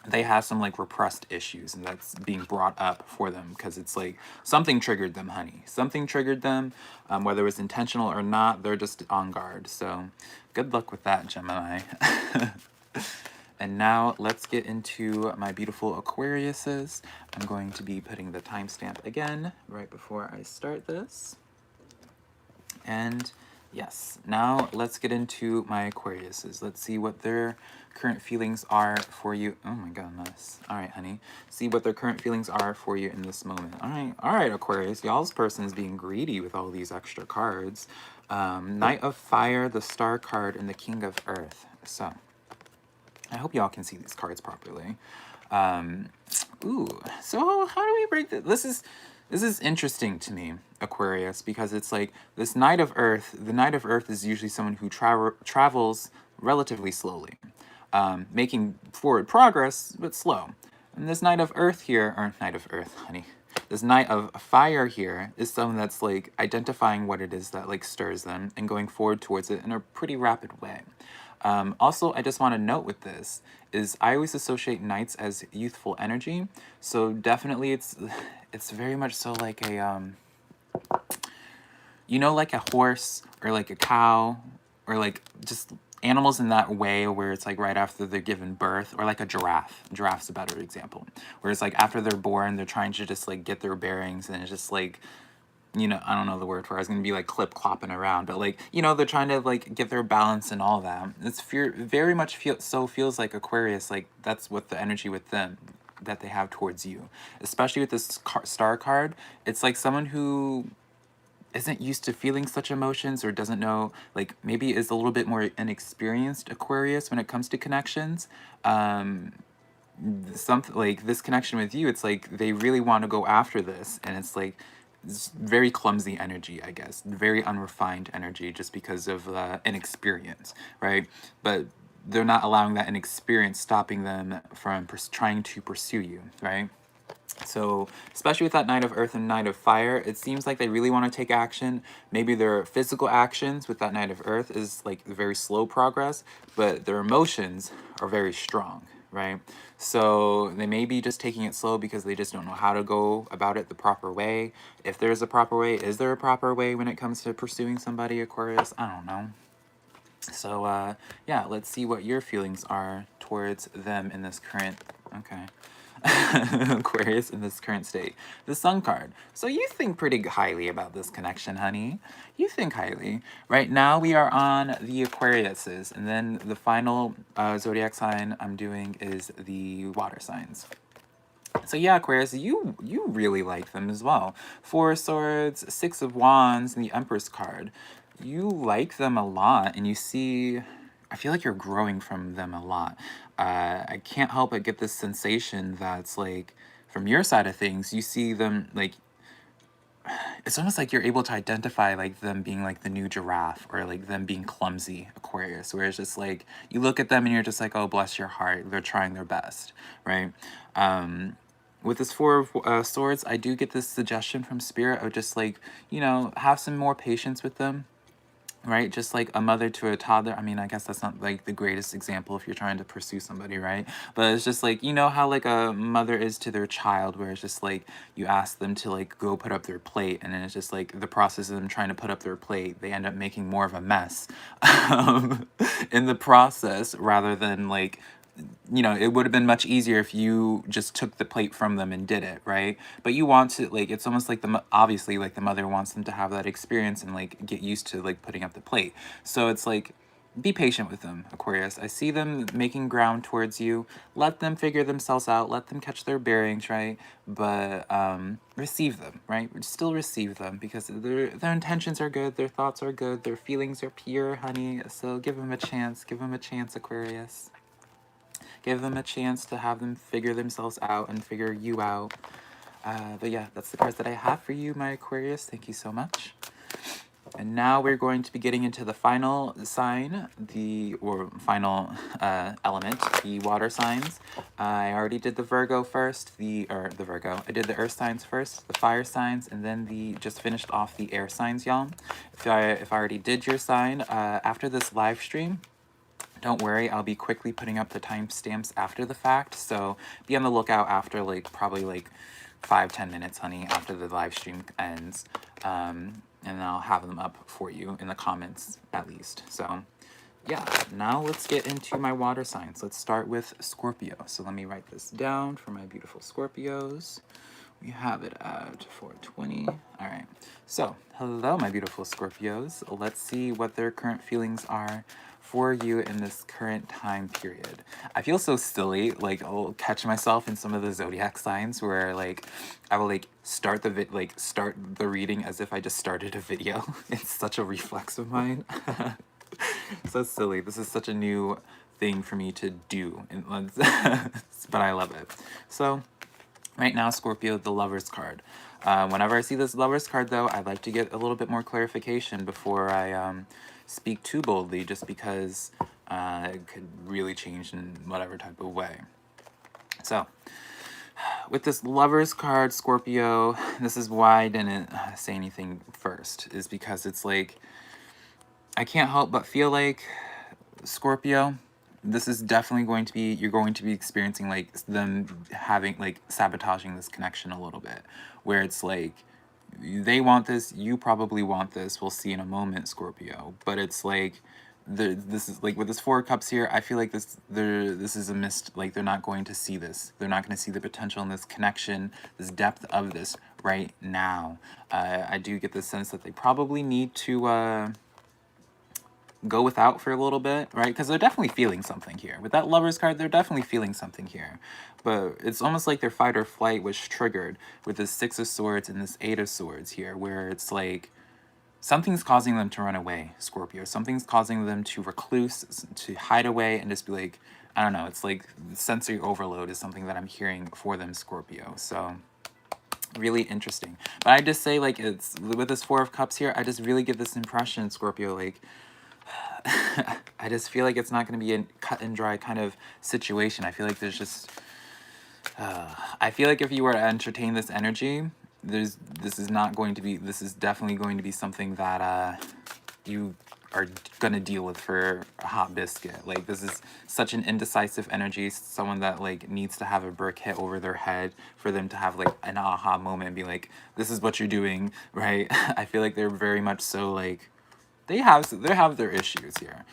they have some like repressed issues, and that's being brought up for them because it's like something triggered them, honey. Something triggered them, whether it was intentional or not, they're just on guard. So good luck with that, Gemini. And now let's get into my beautiful Aquariuses. I'm going to be putting the timestamp again right before I start this. And yes, now let's get into my Aquariuses. Let's see what their current feelings are for you. Oh my goodness. All right, honey. See what their current feelings are for you in this moment. All right, Aquarius. Y'all's person is being greedy with all these extra cards. Knight of Fire, the Star card, and the King of Earth. So I hope y'all can see these cards properly. Ooh, so how do we break this? This is interesting to me, Aquarius, because it's like this Knight of Earth. The Knight of Earth is usually someone who travels relatively slowly, making forward progress, but slow. And this Knight of Earth here, or Knight of Earth, honey, this Knight of Fire here is someone that's like identifying what it is that like stirs them and going forward towards it in a pretty rapid way. Also, I just want to note with this is I always associate knights as youthful energy. So definitely it's very much so like a, you know, like a horse or like a cow or like just animals in that way where it's like right after they're given birth, or like a giraffe. Giraffe's a better example. Where it's like after they're born, they're trying to just like get their bearings, and it's just like, you know, I don't know the word for it. I was going to be like clip-clopping around, but like, you know, they're trying to like get their balance and all that. It's very much feels like Aquarius, like that's what the energy with them that they have towards you. Especially with this star card, it's like someone who isn't used to feeling such emotions or doesn't know, like maybe is a little bit more inexperienced Aquarius when it comes to connections. something like this connection with you, it's like they really want to go after this, and it's like it's very clumsy energy, I guess, very unrefined energy, just because of inexperience, right? But they're not allowing that inexperience stopping them from trying to pursue you, right? So, especially with that Knight of Earth and Knight of Fire, it seems like they really want to take action. Maybe their physical actions with that Knight of Earth is like very slow progress, but their emotions are very strong, right? So, they may be just taking it slow because they just don't know how to go about it the proper way. If there's a proper way, is there a proper way when it comes to pursuing somebody, Aquarius? I don't know. So, yeah, let's see what your feelings are towards them in this current, okay. Aquarius in this current state. The Sun card. So you think pretty highly about this connection, honey. You think highly. Right now we are on the Aquariuses, and then the final zodiac sign I'm doing is the water signs. So yeah, Aquarius, you really like them as well. Four of Swords, Six of Wands, and the Empress card. You like them a lot, and you see, I feel like you're growing from them a lot. I can't help but get this sensation that's like, from your side of things, you see them like, it's almost like you're able to identify like them being like the new giraffe, or like them being clumsy, Aquarius, where it's just like, you look at them and you're just like, oh, bless your heart, they're trying their best, right? With this Four of Swords, I do get this suggestion from Spirit of just like, you know, have some more patience with them, right? Just like a mother to a toddler. I mean, I guess that's not like the greatest example if you're trying to pursue somebody, right? But it's just like, you know how like a mother is to their child, where it's just like you ask them to like go put up their plate, and then it's just like the process of them trying to put up their plate, they end up making more of a mess in the process, rather than like, you know, it would have been much easier if you just took the plate from them and did it, right? But you want to, like, it's almost like obviously, like, the mother wants them to have that experience and, like, get used to, like, putting up the plate. So it's like, be patient with them, Aquarius. I see them making ground towards you. Let them figure themselves out. Let them catch their bearings, right? But receive them, right? Still receive them, because their intentions are good. Their thoughts are good. Their feelings are pure, honey. So give them a chance. Give them a chance, Aquarius. Give them a chance to have them figure themselves out and figure you out. But yeah, that's the cards that I have for you, my Aquarius. Thank you so much. And now we're going to be getting into the final sign, final element, the water signs. I already did the Virgo first, the Virgo. I did the earth signs first, the fire signs, and then just finished off the air signs, y'all. If I already did your sign, after this live stream, don't worry, I'll be quickly putting up the timestamps after the fact, so be on the lookout after like probably like 5-10 minutes, honey, after the live stream ends, and I'll have them up for you in the comments at least. So yeah, now let's get into my water signs. Let's start with Scorpio. So let me write this down for my beautiful Scorpios. We have it at 420. All right. So, hello, my beautiful Scorpios. Let's see what their current feelings are for you in this current time period. I feel so silly. Like, I'll catch myself in some of the zodiac signs where, like, I will like start the reading as if I just started a video. It's such a reflex of mine. So silly. This is such a new thing for me to do, but I love it. So, right now, Scorpio, the Lover's card. Whenever I see this Lover's card, though, I'd like to get a little bit more clarification before I speak too boldly, just because it could really change in whatever type of way. So, with this Lover's card, Scorpio, this is why I didn't say anything first, is because it's like, I can't help but feel like, Scorpio, this is definitely going to be, you're going to be experiencing like them having like sabotaging this connection a little bit, where it's like they want this, you probably want this, we'll see in a moment, Scorpio, but it's like this is like with this Four of Cups here, I feel like this is a missed, like they're not going to see this, they're not going to see the potential in this connection, this depth of this right now. I do get the sense that they probably need to go without for a little bit, right? Because they're definitely feeling something here. With that Lover's card, they're definitely feeling something here. But it's almost like their fight or flight was triggered with this Six of Swords and this Eight of Swords here, where it's like something's causing them to run away, Scorpio. Something's causing them to recluse, to hide away, and just be like, I don't know, it's like sensory overload is something that I'm hearing for them, Scorpio. So really interesting. But I just say, like, it's with this Four of Cups here, I just really get this impression, Scorpio, like, I just feel like it's not going to be a cut and dry kind of situation. I feel like there's just, I feel like if you were to entertain this energy, this is not going to be, this is definitely going to be something that you are going to deal with for a hot biscuit. Like, this is such an indecisive energy, someone that, like, needs to have a brick hit over their head for them to have, like, an aha moment and be like, this is what you're doing, right? I feel like they're very much so, like, they have their issues here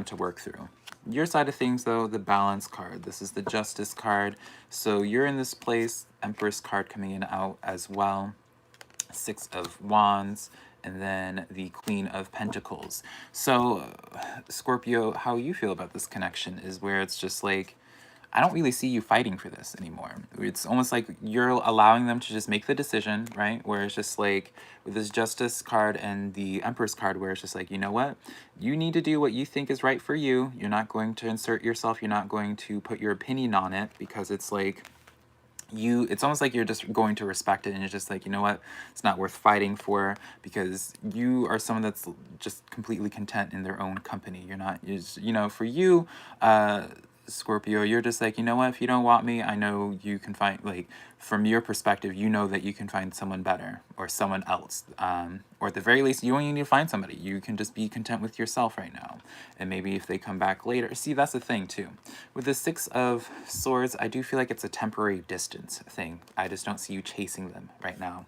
to work through. Your side of things, though, the Balance card. This is the Justice card. So you're in this place. Empress card coming in out as well. Six of Wands. And then the Queen of Pentacles. So, Scorpio, how you feel about this connection is where it's just like, I don't really see you fighting for this anymore. It's almost like you're allowing them to just make the decision, right? Where it's just like, with this Justice card and the Empress card, where it's just like, you know what? You need to do what you think is right for you. You're not going to insert yourself. You're not going to put your opinion on it, because it's like, it's almost like you're just going to respect it, and you're just like, you know what, it's not worth fighting for, because you are someone that's just completely content in their own company. You're not, you know, for you, Scorpio, you're just like, you know what, if you don't want me, I know you can find, like, from your perspective, you know that you can find someone better or someone else, or at the very least, you don't even need to find somebody. You can just be content with yourself right now, and maybe if they come back later. See, that's the thing too with the Six of Swords. I do feel like it's a temporary distance thing. I just don't see you chasing them right now.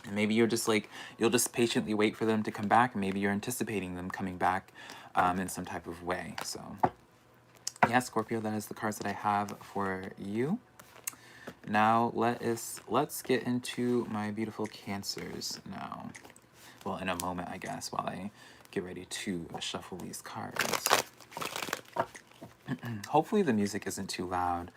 And maybe you're just like, you'll just patiently wait for them to come back, and maybe you're anticipating them coming back in some type of way. So yeah, Scorpio, that is the cards that I have for you. Now let's get into my beautiful Cancers now. Well, in a moment, I guess, while I get ready to shuffle these cards. Hopefully the music isn't too loud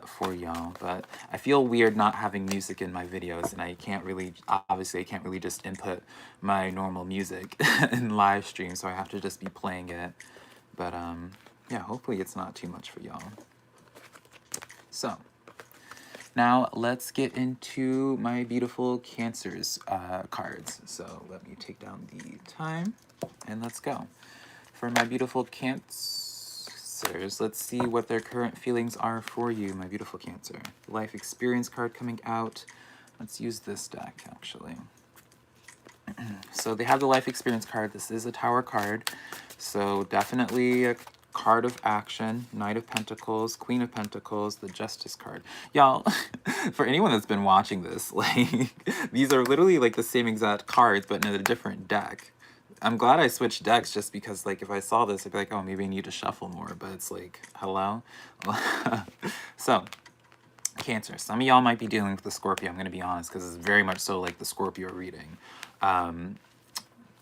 for y'all, but I feel weird not having music in my videos, and I can't really, obviously I can't really just input my normal music in live stream, so I have to just be playing it. But yeah, hopefully it's not too much for y'all. So now let's get into my beautiful Cancers cards. So let me take down the time and let's go. For my beautiful Cancers, let's see what their current feelings are for you, my beautiful Cancer. Life experience card coming out. Let's use this deck, actually. So they have the life experience card. This is a Tower card, so definitely a card of action. Knight of Pentacles, Queen of Pentacles, the Justice card. Y'all, for anyone that's been watching this, like, these are literally like the same exact cards, but in a different deck. I'm glad I switched decks, just because, like, if I saw this, I'd be like, oh, maybe I need to shuffle more, but it's like, hello? So, Cancer. Some of y'all might be dealing with the Scorpio, I'm going to be honest, because it's very much so like the Scorpio reading.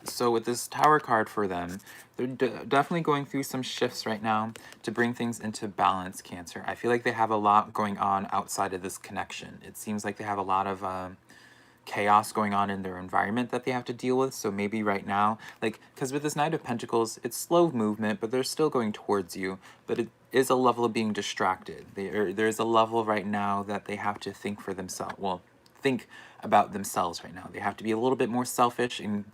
So with this Tower card for them, they're definitely going through some shifts right now to bring things into balance, Cancer. I feel like they have a lot going on outside of this connection. It seems like they have a lot of chaos going on in their environment that they have to deal with. So maybe right now, like, because with this Knight of Pentacles, it's slow movement, but they're still going towards you. But it is a level of being distracted. There's a level right now that they have to think for themselves. Well, think about themselves right now. They have to be a little bit more selfish in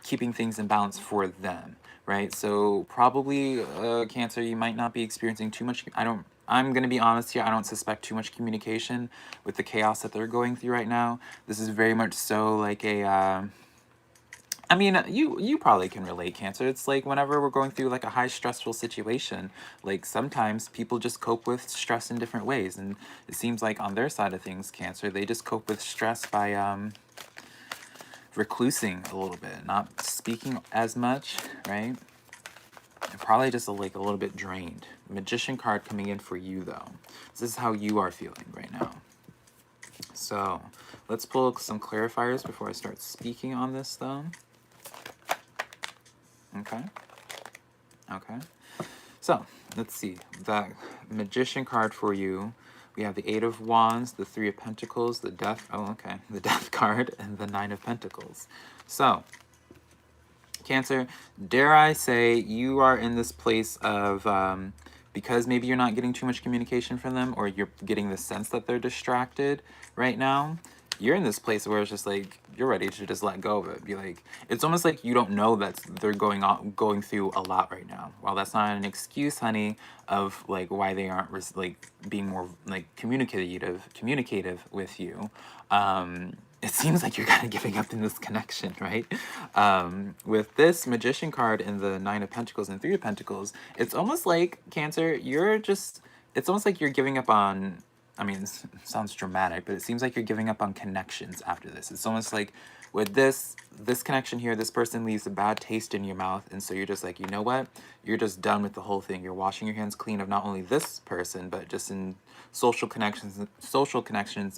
keeping things in balance for them, right? So probably Cancer, you might not be experiencing too much. I'm going to be honest here, I don't suspect too much communication with the chaos that they're going through right now. This is very much so like a, I mean, you probably can relate, Cancer. It's like whenever we're going through like a high stressful situation, like sometimes people just cope with stress in different ways. And it seems like on their side of things, Cancer, they just cope with stress by reclusing a little bit, not speaking as much, right? And probably just like a little bit drained. Magician card coming in for you, though. This is how you are feeling right now. So let's pull some clarifiers before I start speaking on this, though. Okay. Okay. So let's see. The Magician card for you. We have the Eight of Wands, the Three of Pentacles, the Death. Oh, okay. The Death card, and the Nine of Pentacles. So, Cancer, dare I say you are in this place of, because maybe you're not getting too much communication from them, or you're getting the sense that they're distracted right now, you're in this place where it's just like, you're ready to just let go of it. Be like, it's almost like you don't know that they're going through a lot right now. While that's not an excuse, honey, of like why they aren't like being more like communicative with you. It seems like you're kind of giving up in this connection, right? With this Magician card and the Nine of Pentacles and Three of Pentacles, it's almost like, Cancer, it's almost like you're giving up on, I mean, it sounds dramatic, but it seems like you're giving up on connections after this. It's almost like with this connection here, this person leaves a bad taste in your mouth, and so you're just like, you know what? You're just done with the whole thing. You're washing your hands clean of not only this person, but just in social connections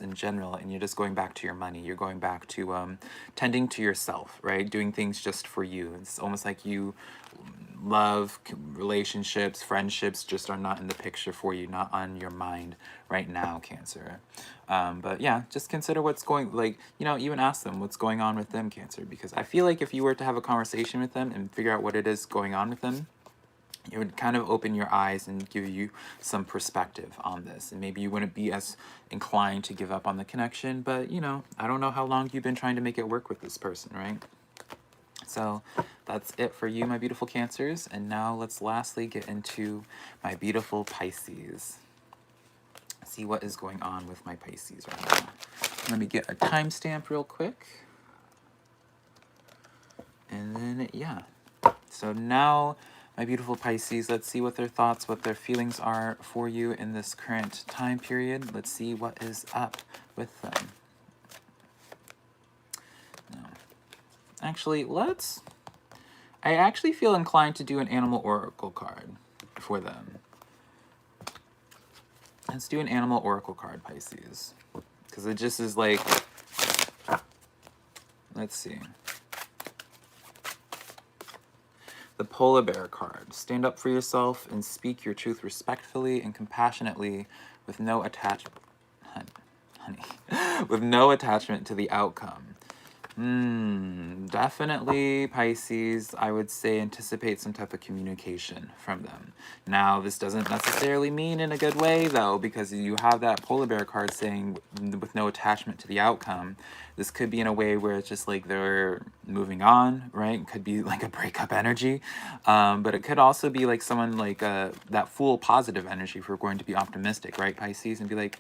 in general, and you're just going back to your money. You're going back to tending to yourself, right? Doing things just for you. It's almost like you love, relationships, friendships just are not in the picture for you, not on your mind right now, Cancer. But yeah, just consider what's going, like, you know, even ask them what's going on with them, Cancer, because I feel like if you were to have a conversation with them and figure out what it is going on with them, it would kind of open your eyes and give you some perspective on this. And maybe you wouldn't be as inclined to give up on the connection, but, you know, I don't know how long you've been trying to make it work with this person, right? So that's it for you, my beautiful Cancers. And now let's lastly get into my beautiful Pisces. See what is going on with my Pisces right now. Let me get a timestamp real quick. And then, yeah. So now, my beautiful Pisces, let's see what their thoughts, what their feelings are for you in this current time period. Let's see what is up with them. No. Actually, I actually feel inclined to do an animal oracle card for them. Let's do an animal oracle card, Pisces. Because it just is like, let's see. The Polar Bear card. Stand up for yourself and speak your truth respectfully and compassionately with no attachment, honey, with no attachment to the outcome. Definitely, Pisces, I would say anticipate some type of communication from them. Now, this doesn't necessarily mean in a good way, though, because you have that Polar Bear card saying with no attachment to the outcome. This could be in a way where it's just like they're moving on, right? It could be like a breakup energy. But it could also be like someone like that full positive energy if we're going to be optimistic, right, Pisces? And be like,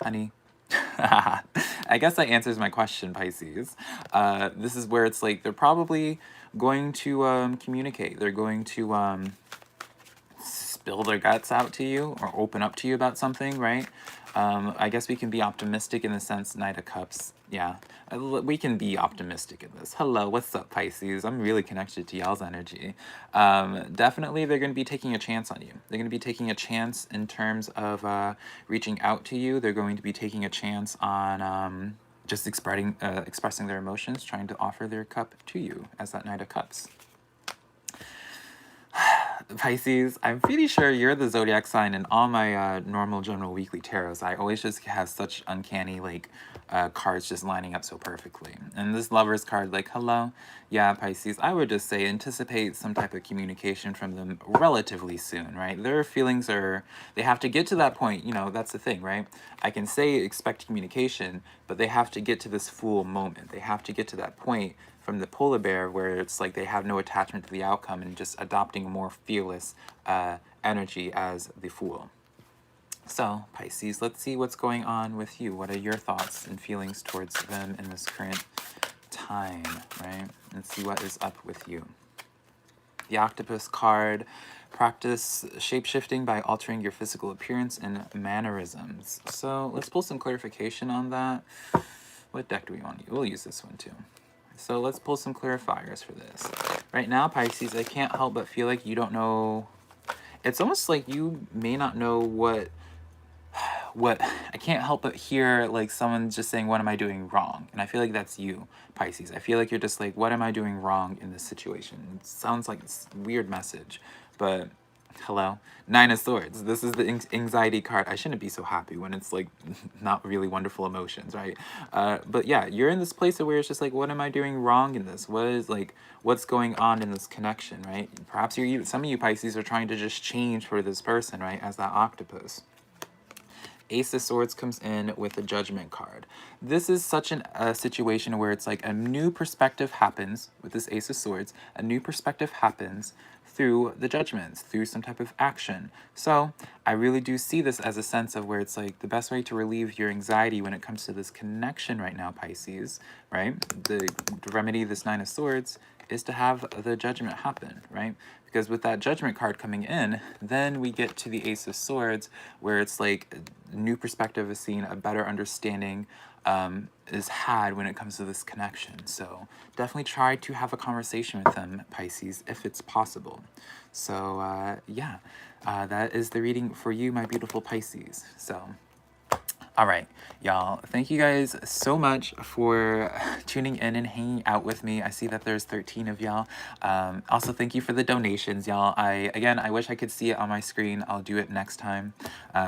honey, I guess that answers my question, Pisces. This is where it's like they're probably going to communicate. They're going to spill their guts out to you or open up to you about something, right? I guess we can be optimistic in the sense, Knight of Cups. Yeah, we can be optimistic in this. Hello, what's up, Pisces? I'm really connected to y'all's energy. Definitely, they're going to be taking a chance on you. They're going to be taking a chance in terms of reaching out to you. They're going to be taking a chance on just expressing their emotions, trying to offer their cup to you as that Knight of Cups. Pisces, I'm pretty sure you're the zodiac sign in all my normal general weekly tarots. I always just have such uncanny like cards just lining up so perfectly. And this Lover's card, like, hello, yeah, Pisces, I would just say anticipate some type of communication from them relatively soon, right? Their feelings they have to get to that point, you know, that's the thing, right? I can say expect communication, but they have to get to this full moment. They have to get to that point from the Polar Bear where it's like they have no attachment to the outcome and just adopting a more fearless energy as the Fool. So, Pisces, let's see what's going on with you. What are your thoughts and feelings towards them in this current time, right? Let's see what is up with you. The Octopus card. Practice shape-shifting by altering your physical appearance and mannerisms. So, let's pull some clarification on that. What deck do we want to use? We'll use this one too. So let's pull some clarifiers for this. Right now, Pisces, I can't help but feel like you don't know. It's almost like you may not know what I can't help but hear like someone just saying, what am I doing wrong? And I feel like that's you, Pisces. I feel like you're just like, what am I doing wrong in this situation? It sounds like it's a weird message, but Hello? Nine of Swords. This is the anxiety card. I shouldn't be so happy when it's like not really wonderful emotions, right? But yeah, you're in this place where it's just like, what am I doing wrong in this? What is like, what's going on in this connection, right? Perhaps some of you Pisces are trying to just change for this person, right? As that octopus. Ace of Swords comes in with the Judgment card. This is such a situation where it's like a new perspective happens with this Ace of Swords. A new perspective happens through the judgments, through some type of action. So I really do see this as a sense of where it's like the best way to relieve your anxiety when it comes to this connection right now, Pisces, right? The remedy, this Nine of Swords, is to have the judgment happen, right? Because with that judgment card coming in, then we get to the Ace of Swords, where it's like a new perspective is seen, a better understanding is had when it comes to this connection. So definitely try to have a conversation with them, Pisces, if it's possible. So yeah, that is the reading for you, my beautiful Pisces. So all right, y'all, thank you guys so much for tuning in and hanging out with me. I see that there's 13 of y'all. Also, thank you for the donations, y'all. I wish I could see it on my screen. I'll do it next time.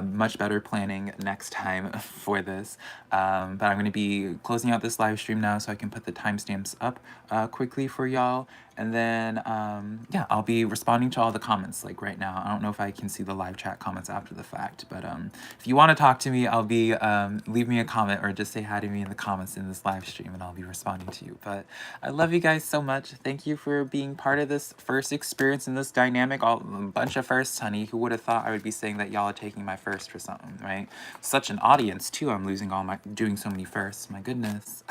Much better planning next time for this. But I'm going to be closing out this live stream now so I can put the timestamps up quickly for y'all. And then, yeah, I'll be responding to all the comments like right now. I don't know if I can see the live chat comments after the fact, but if you want to talk to me, I'll be, leave me a comment or just say hi to me in the comments in this live stream and I'll be responding to you. But I love you guys so much. Thank you for being part of this first experience in this dynamic. A bunch of firsts, honey. Who would have thought I would be saying that y'all are taking my first for something, right? Such an audience too. I'm losing doing so many firsts. My goodness.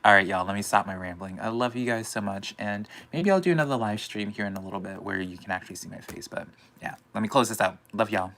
All right, y'all, let me stop my rambling. I love you guys so much. And maybe I'll do another live stream here in a little bit where you can actually see my face. But yeah, let me close this out. Love y'all.